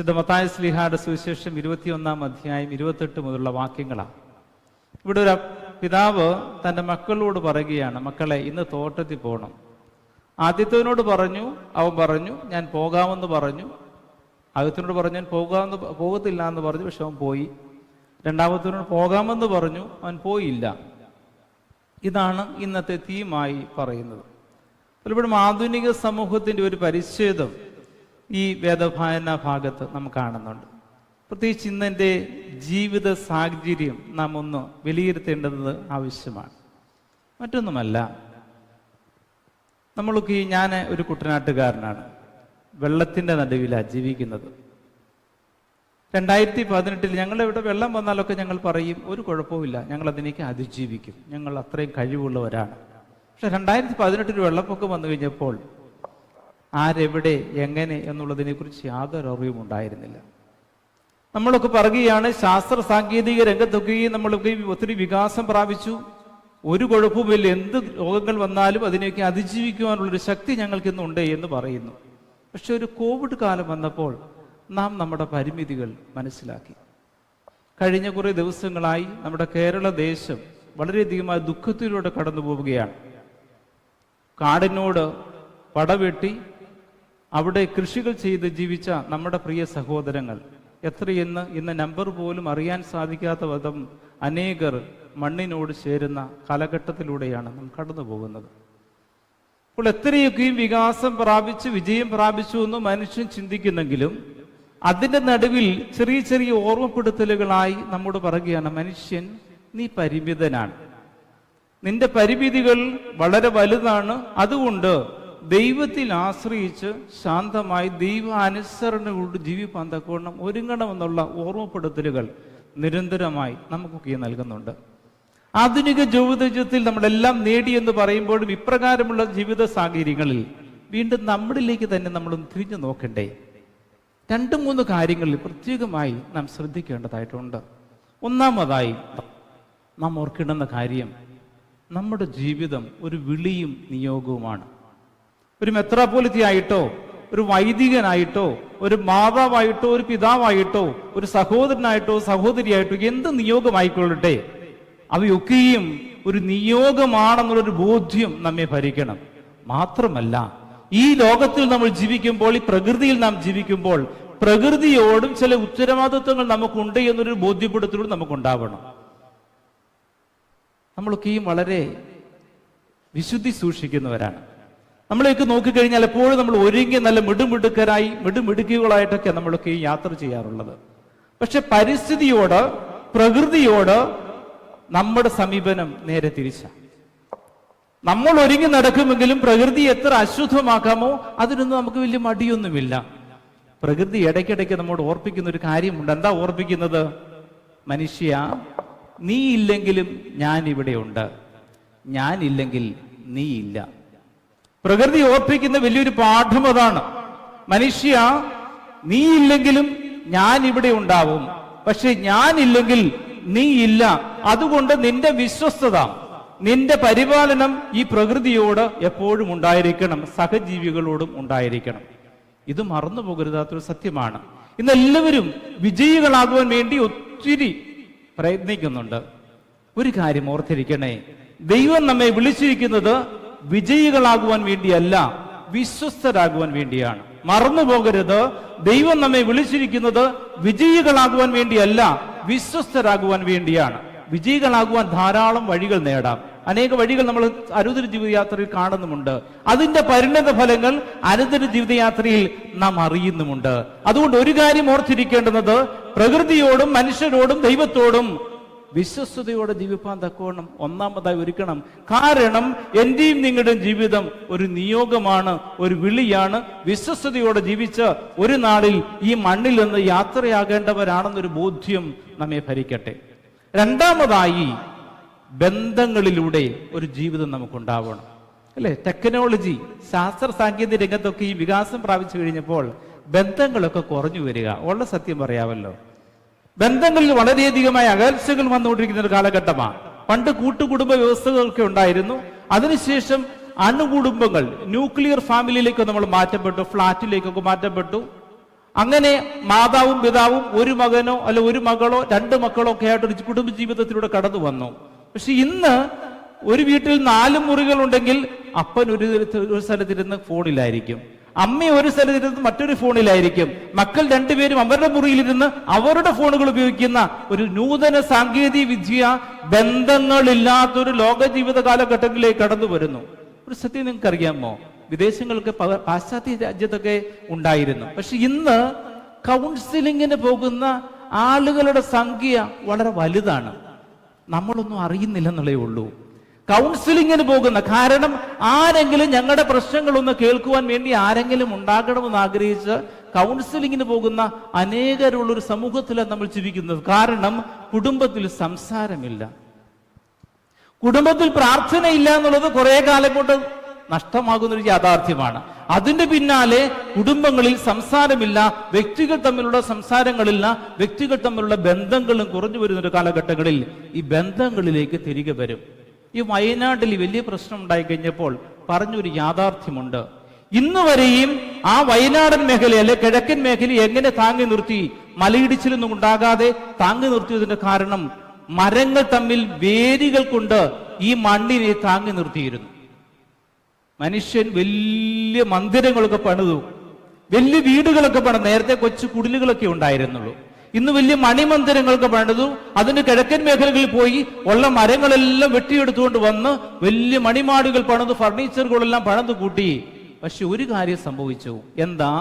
വിശുദ്ധ മത്തായി ശ്ലീഹായുടെ സുവിശേഷം 21-ാം അധ്യായം 28 മുതലുള്ള വാക്യങ്ങളാണ്. ഇവിടെ ഒരു പിതാവ് തൻ്റെ മക്കളോട് പറയുകയാണ്, മക്കളെ ഇന്ന് തോട്ടത്തിൽ പോകണം. ആദ്യത്തവനോട് പറഞ്ഞു, അവൻ പറഞ്ഞു ഞാൻ പോകാമെന്ന് പറഞ്ഞു. ആദ്യത്തിനോട് പറഞ്ഞു ഞാൻ പോകത്തില്ല എന്ന് പറഞ്ഞു, പക്ഷെ അവൻ പോയി. രണ്ടാമത്തവനോട് പോകാമെന്ന് പറഞ്ഞു, അവൻ പോയില്ല. ഇതാണ് ഇന്നത്തെ തീമായി പറയുന്നത്. പലപ്പോഴും ആധുനിക സമൂഹത്തിൻ്റെ ഒരു പരിച്ഛേദം ഈ വേദഭായന ഭാഗത്ത് നാം കാണുന്നുണ്ട്. പ്രത്യേകിച്ച് ഇന്നെൻ്റെ ജീവിത സാഹചര്യം നാം ഒന്ന് വിലയിരുത്തേണ്ടത് ആവശ്യമാണ്. മറ്റൊന്നുമല്ല, നമ്മളൊക്കെ ഞാൻ ഒരു കുട്ടനാട്ടുകാരനാണ്, വെള്ളത്തിൻ്റെ നടുവിലാണ് ജീവിക്കുന്നത്. 2018 ഞങ്ങളിവിടെ വെള്ളം വന്നാലൊക്കെ ഞങ്ങൾ പറയും ഒരു കുഴപ്പമില്ല, ഞങ്ങൾ അതിനേക്ക് അതിജീവിക്കും, ഞങ്ങൾ അത്രയും കഴിവുള്ളവരാണ്. പക്ഷെ 2018 വെള്ളപ്പൊക്കം വന്നു കഴിഞ്ഞപ്പോൾ ആരെവിടെ എങ്ങനെ എന്നുള്ളതിനെക്കുറിച്ച് യാതൊരു അറിവും ഉണ്ടായിരുന്നില്ല. നമ്മളൊക്കെ പറയുകയാണ്, ശാസ്ത്ര സാങ്കേതിക രംഗത്തൊക്കെയും നമ്മളൊക്കെ ഒത്തിരി വികാസം പ്രാപിച്ചു, ഒരു കുഴപ്പവുമില്ല, എന്ത് രോഗങ്ങൾ വന്നാലും അതിനെയൊക്കെ അതിജീവിക്കുവാനുള്ളൊരു ശക്തി ഞങ്ങൾക്കിന്നുണ്ട് എന്ന് പറയുന്നു. പക്ഷെ ഒരു കോവിഡ് കാലം വന്നപ്പോൾ നാം നമ്മുടെ പരിമിതികൾ മനസ്സിലാക്കി. കഴിഞ്ഞ കുറേ ദിവസങ്ങളായി നമ്മുടെ കേരള ദേശം വളരെയധികമായ ദുഃഖത്തിലൂടെ കടന്നു പോവുകയാണ്. കാടിനോട് പടവെട്ടി അവിടെ കൃഷികൾ ചെയ്ത് ജീവിച്ച നമ്മുടെ പ്രിയ സഹോദരങ്ങൾ എത്രയെന്ന് ഇന്ന് നമ്പർ പോലും അറിയാൻ സാധിക്കാത്ത വിധം അനേകർ മണ്ണിനോട് ചേരുന്ന കാലഘട്ടത്തിലൂടെയാണ് നാം കടന്നു പോകുന്നത്. അപ്പോൾ എത്രയൊക്കെയും വികാസം പ്രാപിച്ചു വിജയം പ്രാപിച്ചു എന്ന് മനുഷ്യൻ ചിന്തിക്കുന്നെങ്കിലും അതിൻ്റെ നടുവിൽ ചെറിയ ചെറിയ ഓർമ്മപ്പെടുത്തലുകളായി നമ്മോട് പറയുകയാണ്, മനുഷ്യൻ നീ പരിമിതനാണ്, നിന്റെ പരിമിതികൾ വളരെ വലുതാണ്, അതുകൊണ്ട് ദൈവത്തിൽ ആശ്രയിച്ച് ശാന്തമായി ദൈവാനുസരണയോട് ജീവിപ്പാൻ തക്കവണ്ണം ഒരുങ്ങണമെന്നുള്ള ഓർമ്മപ്പെടുത്തലുകൾ നിരന്തരമായി നമുക്കൊക്കെ നൽകുന്നുണ്ട്. ആധുനിക ജീവിതത്തിൽ നമ്മളെല്ലാം നേടിയെന്ന് പറയുമ്പോഴും ഇപ്രകാരമുള്ള ജീവിത സാഹചര്യങ്ങളിൽ വീണ്ടും നമ്മളിലേക്ക് തന്നെ നമ്മളൊന്ന് തിരിഞ്ഞു നോക്കണ്ടേ? 2-3 കാര്യങ്ങളിൽ പ്രത്യേകമായി നാം ശ്രദ്ധിക്കേണ്ടതായിട്ടുണ്ട്. ഒന്നാമതായി നാം ഓർക്കേണ്ടുന്ന കാര്യം, നമ്മുടെ ജീവിതം ഒരു വിളിയും നിയോഗവുമാണ്. ഒരു മെത്രാപ്പോലിത്തയായിട്ടോ ഒരു വൈദികനായിട്ടോ ഒരു മാതാവായിട്ടോ ഒരു പിതാവായിട്ടോ ഒരു സഹോദരനായിട്ടോ സഹോദരിയായിട്ടോ എന്ത് നിയോഗമായിക്കൊള്ളട്ടെ, അവയൊക്കെയും ഒരു നിയോഗമാണെന്നുള്ളൊരു ബോധ്യം നമ്മെ ഭരിക്കണം. മാത്രമല്ല, ഈ ലോകത്തിൽ നമ്മൾ ജീവിക്കുമ്പോൾ, ഈ പ്രകൃതിയിൽ നാം ജീവിക്കുമ്പോൾ പ്രകൃതിയോടും ചില ഉത്തരവാദിത്വങ്ങൾ നമുക്കുണ്ട് എന്നൊരു ബോധ്യപ്പെടുത്തലോട് നമുക്കുണ്ടാവണം. നമ്മളൊക്കെയും വളരെ വിശുദ്ധി സൂക്ഷിക്കുന്നവരാണ്. നമ്മളെയൊക്കെ നോക്കിക്കഴിഞ്ഞാൽ എപ്പോഴും നമ്മൾ ഒരുങ്ങി നല്ല മിടുമിടുക്കരായി മിടുമിടുക്കുകളായിട്ടൊക്കെ നമ്മളൊക്കെ യാത്ര ചെയ്യാറുള്ളത്. പക്ഷെ പരിസ്ഥിതിയോട് പ്രകൃതിയോട് നമ്മുടെ സമീപനം നേരെ തിരിച്ചാണ്. നമ്മൾ ഒരുങ്ങി നടക്കുമെങ്കിലും പ്രകൃതി എത്ര അശുദ്ധമാക്കാമോ അതിനൊന്നും നമുക്ക് വലിയ മടിയൊന്നുമില്ല. പ്രകൃതി ഇടയ്ക്കിടയ്ക്ക് നമ്മോട് ഓർപ്പിക്കുന്ന ഒരു കാര്യമുണ്ട്. എന്താ ഓർപ്പിക്കുന്നത്? മനുഷ്യ, നീ ഇല്ലെങ്കിലും ഞാൻ ഇവിടെയുണ്ട്, ഞാനില്ലെങ്കിൽ നീ ഇല്ല. പ്രകൃതി ഓർപ്പിക്കുന്ന വലിയൊരു പാഠം അതാണ്. മനുഷ്യ, നീ ഇല്ലെങ്കിലും ഞാൻ ഇവിടെ ഉണ്ടാവും, പക്ഷെ ഞാനില്ലെങ്കിൽ നീ ഇല്ല. അതുകൊണ്ട് നിന്റെ വിശ്വസ്തത, നിന്റെ പരിപാലനം ഈ പ്രകൃതിയോട് എപ്പോഴും ഉണ്ടായിരിക്കണം, സഹജീവികളോടും ഉണ്ടായിരിക്കണം. ഇത് മറന്നു പോകരുതാത്തൊരു സത്യമാണ്. ഇന്നെല്ലാവരും വിജയികളാകുവാൻ വേണ്ടി ഒത്തിരി പ്രയത്നിക്കുന്നുണ്ട്. ഒരു കാര്യം ഓർത്തിരിക്കണേ, ദൈവം നമ്മെ വിളിച്ചിരിക്കുന്നത് വിജയികളാകുവാൻ വേണ്ടിയല്ല, വിശ്വസ്തരാകുവാൻ വേണ്ടിയാണ്. മറന്നു പോകരുത്, ദൈവം നമ്മെ വിളിച്ചിരിക്കുന്നത് വിജയികളാകുവാൻ വേണ്ടിയല്ല, വിശ്വസ്തരാകുവാൻ വേണ്ടിയാണ്. വിജയികളാകുവാൻ ധാരാളം വഴികൾ നേടാം. അനേക വഴികൾ നമ്മൾ അനുദിന ജീവിതയാത്രയിൽ കാണുന്നുമുണ്ട്. അതിന്റെ പരിണത ഫലങ്ങൾ അനുദിന ജീവിതയാത്രയിൽ നാം അറിയുന്നുമുണ്ട്. അതുകൊണ്ട് ഒരു കാര്യം ഓർത്തിരിക്കേണ്ടുന്നത്, പ്രകൃതിയോടും മനുഷ്യരോടും ദൈവത്തോടും വിശ്വസ്തയോടെ ജീവിപ്പാൻ തക്കവണ്ണം ഒന്നാമതായി ഒരുക്കണം. കാരണം എന്റെയും നിങ്ങളുടെയും ജീവിതം ഒരു നിയോഗമാണ്, ഒരു വിളിയാണ്. വിശ്വസ്തയോടെ ജീവിച്ച് ഒരു നാളിൽ ഈ മണ്ണിൽ നിന്ന് യാത്രയാകേണ്ടവരാണെന്നൊരു ബോധ്യം നമ്മെ ഭരിക്കട്ടെ. രണ്ടാമതായി, ബന്ധങ്ങളിലൂടെ ഒരു ജീവിതം നമുക്കുണ്ടാവണം, അല്ലെ? ടെക്നോളജി, ശാസ്ത്ര സാങ്കേതിക രംഗത്തൊക്കെ ഈ വികാസം പ്രാപിച്ചു കഴിഞ്ഞപ്പോൾ ബന്ധങ്ങളൊക്കെ കുറഞ്ഞു വരിക ഉള്ള സത്യം പറയാമല്ലോ. ബന്ധങ്ങളിൽ വളരെയധികമായ അകൽച്ചകൾ വന്നുകൊണ്ടിരിക്കുന്ന ഒരു കാലഘട്ടമാണ്. പണ്ട് കൂട്ടുകുടുംബ വ്യവസ്ഥകളൊക്കെ ഉണ്ടായിരുന്നു. അതിനുശേഷം അണുകുടുംബങ്ങൾ, ന്യൂക്ലിയർ ഫാമിലിയിലേക്ക് നമ്മൾ മാറ്റപ്പെട്ടു, ഫ്ലാറ്റിലേക്കൊക്കെ മാറ്റപ്പെട്ടു. അങ്ങനെ മാതാവും പിതാവും ഒരു മകനോ അല്ല ഒരു മകളോ രണ്ട് മക്കളോ ഒക്കെ ആയിട്ട് ഒരു കുടുംബ ജീവിതത്തിലൂടെ കടന്നു വന്നു. പക്ഷെ ഇന്ന് ഒരു വീട്ടിൽ 4 മുറികൾ ഉണ്ടെങ്കിൽ അപ്പൻ ഒരു സ്ഥലത്തിരുന്ന് ഫോണിലായിരിക്കും, അമ്മ ഒരു സ്ഥലത്തിരുന്ന് മറ്റൊരു ഫോണിലായിരിക്കും, മക്കൾ രണ്ടുപേരും അവരുടെ മുറിയിലിരുന്ന് അവരുടെ ഫോണുകൾ ഉപയോഗിക്കുന്ന ഒരു നൂതന സാങ്കേതിക വിദ്യ ബന്ധങ്ങളില്ലാത്തൊരു ലോക ജീവിത കാലഘട്ടങ്ങളിലേക്ക് കടന്നു വരുന്നു. ഒരു സത്യം നിങ്ങൾക്ക് അറിയാമോ? വിദേശങ്ങൾക്ക് പാശ്ചാത്യ രാജ്യത്തൊക്കെ ഉണ്ടായിരുന്നു. പക്ഷെ ഇന്ന് കൗൺസിലിങ്ങിന് പോകുന്ന ആളുകളുടെ സംഖ്യ വളരെ വലുതാണ്. നമ്മളൊന്നും അറിയുന്നില്ലെന്നുള്ളേ ഉള്ളൂ. കൗൺസിലിങ്ങിന് പോകുന്ന കാരണം ആരെങ്കിലും ഞങ്ങളുടെ പ്രശ്നങ്ങളൊന്ന് കേൾക്കുവാൻ വേണ്ടി ആരെങ്കിലും ഉണ്ടാകണമെന്ന് ആഗ്രഹിച്ച് കൗൺസിലിങ്ങിന് പോകുന്ന അനേകരുള്ളൊരു സമൂഹത്തിലാണ് നമ്മൾ ജീവിക്കുന്നത്. കാരണം കുടുംബത്തിൽ സംസാരമില്ല, കുടുംബത്തിൽ പ്രാർത്ഥനയില്ല എന്നുള്ളത് കുറെ കാലം കൊണ്ട് നഷ്ടമാകുന്നൊരു യാഥാർത്ഥ്യമാണ്. അതിന്റെ പിന്നാലെ കുടുംബങ്ങളിൽ സംസാരമില്ല, വ്യക്തികൾ തമ്മിലുള്ള സംസാരങ്ങളില്ല, വ്യക്തികൾ തമ്മിലുള്ള ബന്ധങ്ങളും കുറഞ്ഞു വരുന്നൊരു കാലഘട്ടങ്ങളിൽ ഈ ബന്ധങ്ങളിലേക്ക് തിരികെ വരും. ഈ വയനാട്ടിൽ വലിയ പ്രശ്നം ഉണ്ടായി കഴിഞ്ഞപ്പോൾ പറഞ്ഞൊരു യാഥാർത്ഥ്യമുണ്ട്. ഇന്ന് വരെയും ആ വയനാടൻ മേഖല അല്ലെ കിഴക്കൻ മേഖല എങ്ങനെ താങ്ങി നിർത്തി? മലയിടിച്ചിലൊന്നും ഉണ്ടാകാതെ താങ്ങി നിർത്തിയതിന്റെ കാരണം മരങ്ങൾ തമ്മിൽ വേരുകൾ കൊണ്ട് ഈ മണ്ണിനെ താങ്ങി നിർത്തിയിരുന്നു. മനുഷ്യൻ വലിയ മന്ദിരങ്ങളൊക്കെ പണിതു, വലിയ വീടുകളൊക്കെ പണിതു. നേരത്തെ കൊച്ചു കുടിലുകളൊക്കെ ഉണ്ടായിരുന്നുള്ളൂ. ഇന്ന് വലിയ മണിമന്ദിരങ്ങൾക്ക് പണിതു. അതിന് കിഴക്കൻ മേഖലകളിൽ പോയി ഉള്ള മരങ്ങളെല്ലാം വെട്ടിയെടുത്തുകൊണ്ട് വന്ന് വലിയ മണിമാടുകൾ പണിതു, ഫർണിച്ചറുകളെല്ലാം പണിതു കൂട്ടി. പക്ഷെ ഒരു കാര്യം സംഭവിച്ചു. എന്താ?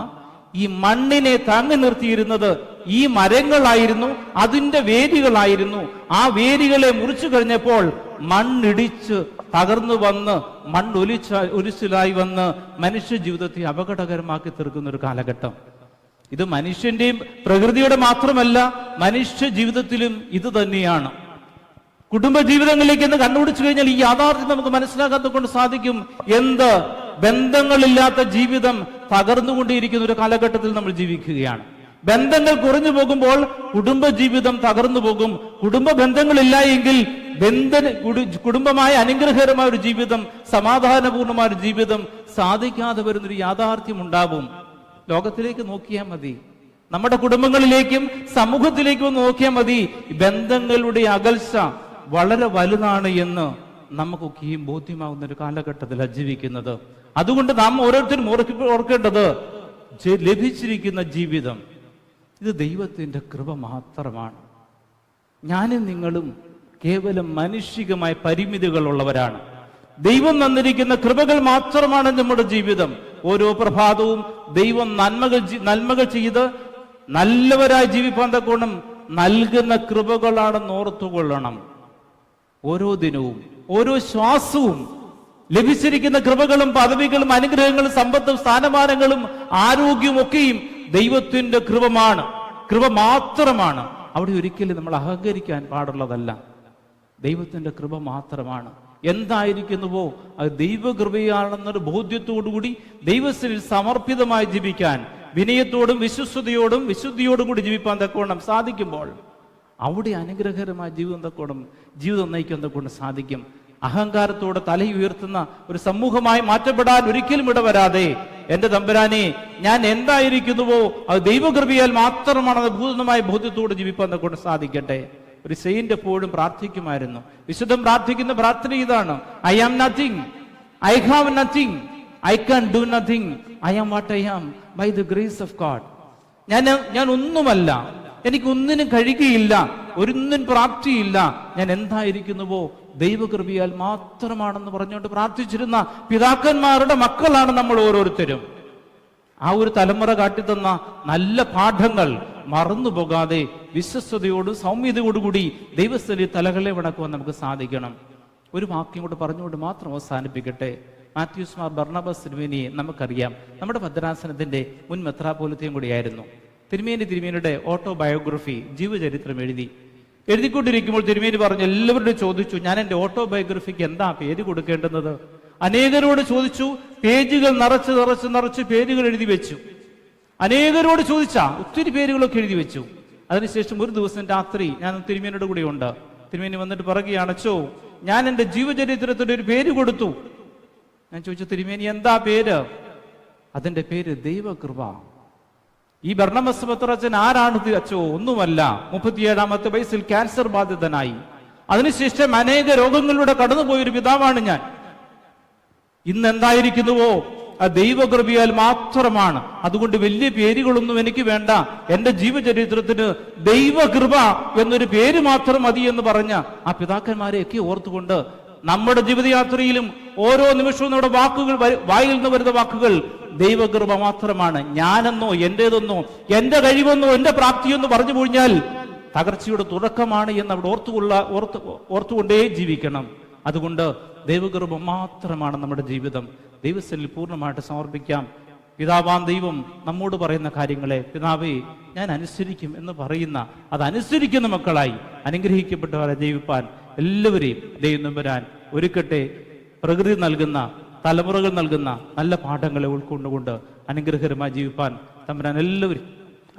ഈ മണ്ണിനെ താങ്ങി നിർത്തിയിരുന്നത് ഈ മരങ്ങളായിരുന്നു, അതിന്റെ വേരുകളായിരുന്നു. ആ വേരുകളെ മുറിച്ചു കഴിഞ്ഞപ്പോൾ മണ്ണിടിച്ച് തകർന്നു വന്ന് ഒലിച്ചിലായി വന്ന് മനുഷ്യ ജീവിതത്തെ അപകടകരമാക്കി തീർക്കുന്ന ഒരു കാലഘട്ടം. ഇത് മനുഷ്യന്റെയും പ്രകൃതിയുടെ മാത്രമല്ല, മനുഷ്യ ജീവിതത്തിലും ഇത് തന്നെയാണ്. കുടുംബ ജീവിതങ്ങളിലേക്ക് എന്ന് കണ്ണുപിടിച്ചു കഴിഞ്ഞാൽ ഈ യാഥാർത്ഥ്യം നമുക്ക് മനസ്സിലാക്കാത്ത കൊണ്ട് സാധിക്കും. എന്ത് ബന്ധങ്ങളില്ലാത്ത ജീവിതം തകർന്നുകൊണ്ടിരിക്കുന്ന ഒരു കാലഘട്ടത്തിൽ നമ്മൾ ജീവിക്കുകയാണ്. ബന്ധങ്ങൾ കുറഞ്ഞു പോകുമ്പോൾ കുടുംബ ജീവിതം തകർന്നു പോകും. കുടുംബ ബന്ധങ്ങളില്ല എങ്കിൽ കുടുംബമായ അനുഗ്രഹകരമായ ഒരു ജീവിതം, സമാധാനപൂർണമായ ഒരു ജീവിതം സാധിക്കാതെ വരുന്നൊരു യാഥാർത്ഥ്യം ഉണ്ടാവും. ലോകത്തിലേക്ക് നോക്കിയാൽ മതി, നമ്മുടെ കുടുംബങ്ങളിലേക്കും സമൂഹത്തിലേക്കും നോക്കിയാൽ മതി. ബന്ധങ്ങളുടെ അകൽച്ച വളരെ വലുതാണ് എന്ന് നമുക്കൊക്കെയും ബോധ്യമാവുന്ന ഒരു കാലഘട്ടത്തിലാണ് ജീവിക്കുന്നത്. അതുകൊണ്ട് നാം ഓരോരുത്തരും ഓർക്കേണ്ടത്, ലഭിച്ചിരിക്കുന്ന ജീവിതം ഇത് ദൈവത്തിന്റെ കൃപ മാത്രമാണ്. ഞാനും നിങ്ങളും കേവലം മാനുഷികമായ പരിമിതികളുള്ളവരാണ്. ദൈവം തന്നിരിക്കുന്ന കൃപകൾ മാത്രമാണ് നമ്മുടെ ജീവിതം. ഓരോ പ്രഭാതവും ദൈവം നന്മകൾ ചെയ്ത് നല്ലവരായി ജീവിപ്പാൻ തക്കോണം നൽകുന്ന കൃപകളാണെന്ന് ഓർത്തുകൊള്ളണം. ഓരോ ദിനവും ഓരോ ശ്വാസവും ലഭിച്ചിരിക്കുന്ന കൃപകളും പദവികളും അനുഗ്രഹങ്ങളും സമ്പത്തും സ്ഥാനമാനങ്ങളും ആരോഗ്യവും ഒക്കെയും ദൈവത്തിന്റെ കൃപ മാത്രമാണ്. അവിടെ ഒരിക്കലും നമ്മൾ അഹങ്കരിക്കാൻ പാടുള്ളതല്ല. ദൈവത്തിന്റെ കൃപ മാത്രമാണ്. എന്തായിരിക്കുന്നുവോ അത് ദൈവകൃപയാണെന്നൊരു ബോധ്യത്തോടുകൂടി ദൈവത്തിൽ സമർപ്പിതമായി ജീവിക്കാൻ, വിനയത്തോടും വിശ്വസ്തയോടും വിശുദ്ധിയോടും കൂടി ജീവിപ്പാൻ തക്കോണം സാധിക്കുമ്പോൾ അവിടെ അനുഗ്രഹകരമായ ജീവിതം നയിക്കാൻ തക്കോണം സാധിക്കും. അഹങ്കാരത്തോടെ തലയുയർത്തുന്ന ഒരു സമൂഹമായി മാറ്റപ്പെടാൻ ഒരിക്കലും ഇടവരാതെ, എന്റെ തമ്പുരാനെ ഞാൻ എന്തായിരിക്കുന്നുവോ അത് ദൈവകൃപയാൽ മാത്രമാണ് പൂർണ്ണമായ ബോധ്യത്തോടെ ജീവിപ്പാൻ തക്കോണം സാധിക്കട്ടെ. ഒരു സെയിന്റ് എപ്പോഴും പ്രാർത്ഥിക്കുമായിരുന്നു. വിശുദ്ധം പ്രാർത്ഥിക്കുന്ന പ്രാർത്ഥന ഇതാണ്: I am nothing, I have nothing, I can do nothing, I am what I am by the grace of God. ഞാൻ ഒന്നുമല്ല, എനിക്ക് ഒന്നിനും കഴിയുകയില്ല, ഒരൊന്നും പ്രാപ്തിയില്ല, ഞാൻ എന്തായിരിക്കുന്നുവോ ദൈവകൃപയാൽ മാത്രമാണെന്ന് പറഞ്ഞുകൊണ്ട് പ്രാർത്ഥിച്ചിരുന്ന പിതാക്കന്മാരുടെ മക്കളാണ് നമ്മൾ ഓരോരുത്തരും. ആ ഒരു തലമുറ കാട്ടിത്തന്ന നല്ല പാഠങ്ങൾ മറന്നു പോകാതെ വിശ്വസ്തയോടും സൗമ്യതയോടുകൂടി ദൈവസ്ഥലിൽ തലകളെ വണക്കുവാൻ നമുക്ക് സാധിക്കണം. ഒരു വാക്യം കൊണ്ട് പറഞ്ഞുകൊണ്ട് മാത്രം അവസാനിപ്പിക്കട്ടെ. മാത്യൂസ് മാർ ബർണബാസ് തിരുമേനിയെ നമുക്കറിയാം. നമ്മുടെ ഭദ്രാസനത്തിന്റെ മുൻ മെത്രാപ്പോലിത്തയും കൂടിയായിരുന്നു. തിരുമേനിയുടെ ഓട്ടോബയോഗ്രഫി, ജീവചരിത്രം എഴുതിക്കൊണ്ടിരിക്കുമ്പോൾ തിരുമേനി പറഞ്ഞു, എല്ലാവരോടും ചോദിച്ചു, ഞാൻ എൻ്റെ ഓട്ടോബയോഗ്രഫിക്ക് എന്താ പേര് കൊടുക്കേണ്ടുന്നത്? അനേകരോട് ചോദിച്ചു. പേജുകൾ നിറച്ച് പേരുകൾ എഴുതി വെച്ചു. അനേകരോട് ഒത്തിരി പേരുകളൊക്കെ എഴുതി വെച്ചു. അതിനുശേഷം ഒരു ദിവസം രാത്രി ഞാൻ തിരുമേനിയുടെ കൂടെ ഉണ്ട്. തിരുമേനി വന്നിട്ട് പറയുകയാണ്, അച്ചോ ഞാൻ എൻ്റെ ജീവചരിത്രത്തിന്റെ ഒരു പേര് കൊടുത്തു. ഞാൻ ചോദിച്ചു, തിരുമേനി എന്താ പേര്? അതിൻ്റെ പേര് ദൈവകൃപ. ഈ ബർണബാസ് പത്രോച്ചൻ ആരാണ് അച്ചോ? ഒന്നുമല്ല. 37-ാമത്തെ വയസ്സിൽ ക്യാൻസർ ബാധിതനായി. അതിനുശേഷം അനേക രോഗങ്ങളിലൂടെ കടന്നുപോയൊരു പിതാവാണ് ഞാൻ. ഇന്ന് എന്തായിരിക്കുന്നുവോ ആ ദൈവകൃപയാൽ മാത്രമാണ്. അതുകൊണ്ട് വലിയ പേരുകളൊന്നും എനിക്ക് വേണ്ട. എന്റെ ജീവചരിത്രത്തിന് ദൈവകൃപ എന്നൊരു പേര് മാത്രം മതി എന്ന് പറഞ്ഞ ആ പിതാക്കന്മാരെയൊക്കെ ഓർത്തുകൊണ്ട് നമ്മുടെ ജീവിതയാത്രയിലും ഓരോ നിമിഷവും നമ്മുടെ വാക്കുകൾ, വായിൽ നിന്ന് വരുന്ന വാക്കുകൾ ദൈവകൃപ മാത്രമാണ്. ഞാനെന്നോ എന്റേതെന്നോ എന്റെ കഴിവെന്നോ എന്റെ പ്രാപ്തിയെന്നോ പറഞ്ഞു കഴിഞ്ഞാൽ തകർച്ചയുടെ തുടക്കമാണ് എന്ന് അവിടെ ഓർത്തുകൊണ്ടേ ജീവിക്കണം. അതുകൊണ്ട് ദൈവകൃപ മാത്രമാണ് നമ്മുടെ ജീവിതം. ദൈവസന്നിധിയിൽ പൂർണ്ണമായിട്ട് സമർപ്പിക്കാം. പിതാവാം ദൈവം നമ്മോട് പറയുന്ന കാര്യങ്ങളെ പിതാവേ ഞാൻ അനുസരിക്കും എന്ന് പറയുന്ന, അതനുസരിക്കുന്ന മക്കളായി അനുഗ്രഹിക്കപ്പെട്ടവരെ ജീവിപ്പാൻ എല്ലാവരെയും ദൈവം വരാൻ ഒരുക്കട്ടെ. പ്രകൃതി നൽകുന്ന, തലമുറകൾ നൽകുന്ന നല്ല പാഠങ്ങളെ ഉൾക്കൊണ്ടുകൊണ്ട് അനുഗ്രഹകരമായി ജീവിപ്പാൻ തമ്പുരാൻ എല്ലാവരും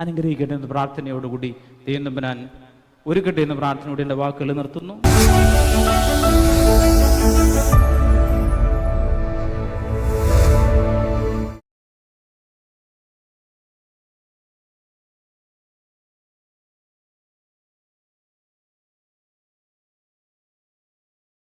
അനുഗ്രഹിക്കട്ടെ എന്ന് പ്രാർത്ഥനയോടുകൂടി ദൈവം തമ്പുരാൻ ഒരുക്കട്ടെ എന്ന് പ്രാർത്ഥനയോടെ എൻ്റെ വാക്കുകൾ നിർത്തുന്നു.